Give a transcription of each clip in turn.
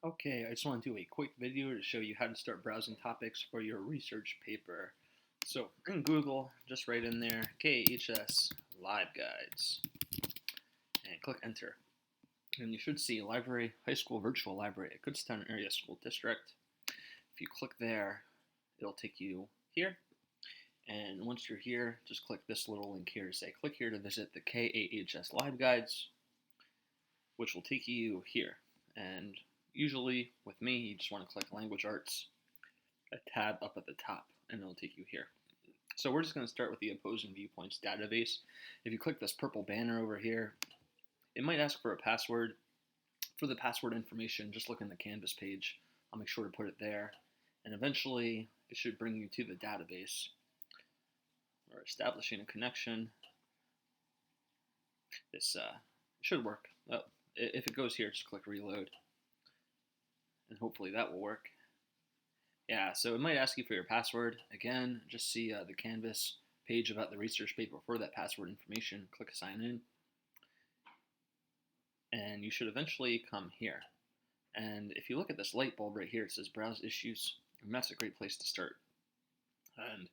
Okay, I just want to do a quick video to show you how to start browsing topics for your research paper. So in Google, just write in there KHS Live Guides and click enter. And you should see Library, High School Virtual Library at Kutztown Area School District. If you click there, it'll take you here. And once you're here, just click this little link here to say click here to visit the KAHS Live Guides, which will take you here. And usually with me, you just want to click Language Arts, a tab up at the top, and it'll take you here. So we're just going to start with the opposing viewpoints database. If you click this purple banner over here, it might ask for a password. For the password information, just look in the Canvas page. I'll make sure to put it there. And eventually, it should bring you to the database. We're establishing a connection. This should work. Oh, if it goes here, just click reload. And hopefully that will work. Yeah, so it might ask you for your password. Again, just see the Canvas page about the research paper for that password information. Click sign in. And you should eventually come here. And if you look at this light bulb right here, it says browse issues, and that's a great place to start. And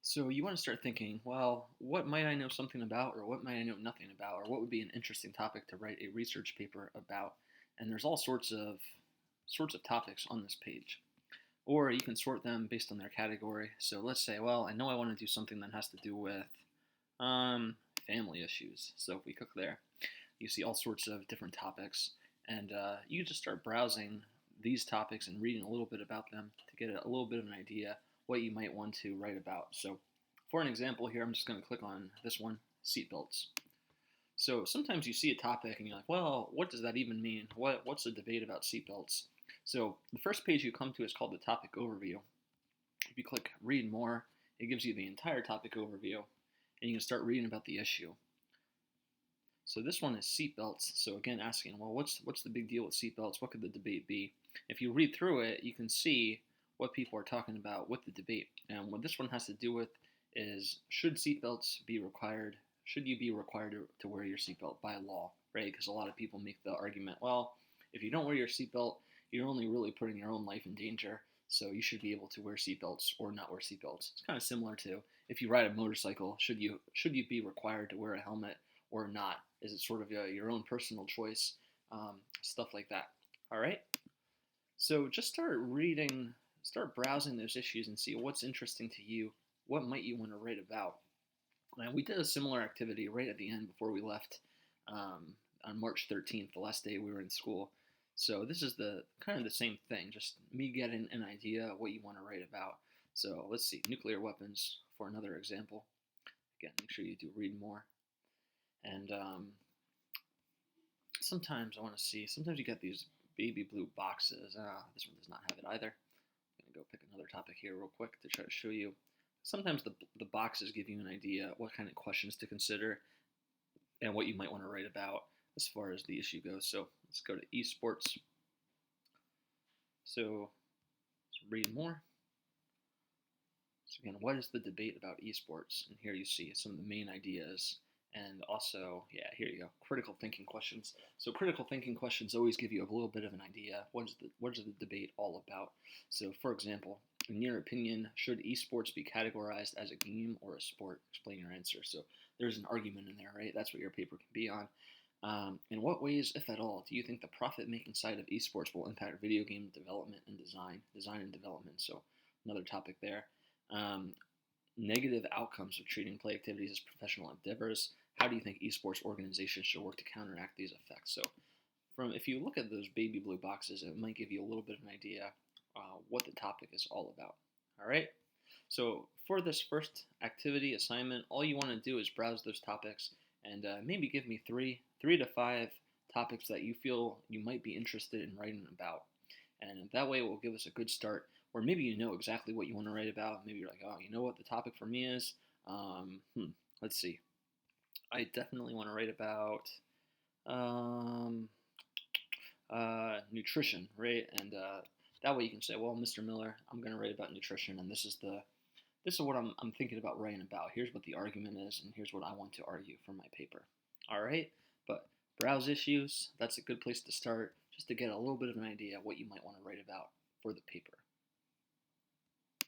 so you want to start thinking, well, what might I know something about, or what might I know nothing about, or what would be an interesting topic to write a research paper about? And there's all sorts of topics on this page. Or you can sort them based on their category. So let's say, well, I know I want to do something that has to do with family issues. So if we click there, you see all sorts of different topics. And you just start browsing these topics and reading a little bit about them to get a little bit of an idea what you might want to write about. So for an example here, I'm just going to click on this one, seatbelts. So sometimes you see a topic and you're like, well, what does that even mean? What's the debate about seatbelts? So the first page you come to is called the topic overview. If you click read more, it gives you the entire topic overview, and you can start reading about the issue. So this one is seatbelts. So again, asking, well, what's the big deal with seatbelts? What could the debate be? If you read through it, you can see what people are talking about with the debate. And what this one has to do with is, should seatbelts be required? Should you be required to wear your seatbelt by law, right? Because a lot of people make the argument, well, if you don't wear your seatbelt, you're only really putting your own life in danger, so you should be able to wear seatbelts or not wear seatbelts. It's kind of similar to if you ride a motorcycle, should you be required to wear a helmet or not? Is it sort of your own personal choice? Stuff like that. All right. So just start browsing those issues and see what's interesting to you. What might you want to write about? And we did a similar activity right at the end before we left on March 13th, the last day we were in school. So this is the kind of the same thing, just me getting an idea of what you want to write about. So let's see, nuclear weapons for another example. Again, make sure you do read more. And sometimes you get these baby blue boxes. This one does not have it either. I'm going to go pick another topic here real quick to try to show you. Sometimes the boxes give you an idea what kind of questions to consider and what you might want to write about as far as the issue goes. So let's go to esports. So let's read more. So again, what is the debate about esports? And here you see some of the main ideas. And also, yeah, here you go, critical thinking questions. So critical thinking questions always give you a little bit of an idea. What is the debate all about? So for example, in your opinion, should esports be categorized as a game or a sport? Explain your answer. So there's an argument in there, right? That's what your paper can be on. In what ways, if at all, do you think the profit-making side of esports will impact video game development and design and development? So another topic there. Negative outcomes of treating play activities as professional endeavors. How do you think esports organizations should work to counteract these effects? So if you look at those baby blue boxes, it might give you a little bit of an idea what the topic is all about. All right. So for this first activity assignment, all you want to do is browse those topics and maybe give me three to five topics that you feel you might be interested in writing about. And that way it will give us a good start. Or maybe you know exactly what you want to write about. Maybe you're like, oh, you know what the topic for me is? Let's see. I definitely want to write about nutrition, right? And that way you can say, well, Mr. Miller, I'm going to write about nutrition, and this is what I'm thinking about writing about. Here's what the argument is, and here's what I want to argue for my paper. All right, but browse issues. That's a good place to start. just to get a little bit of an idea of what you might want to write about for the paper.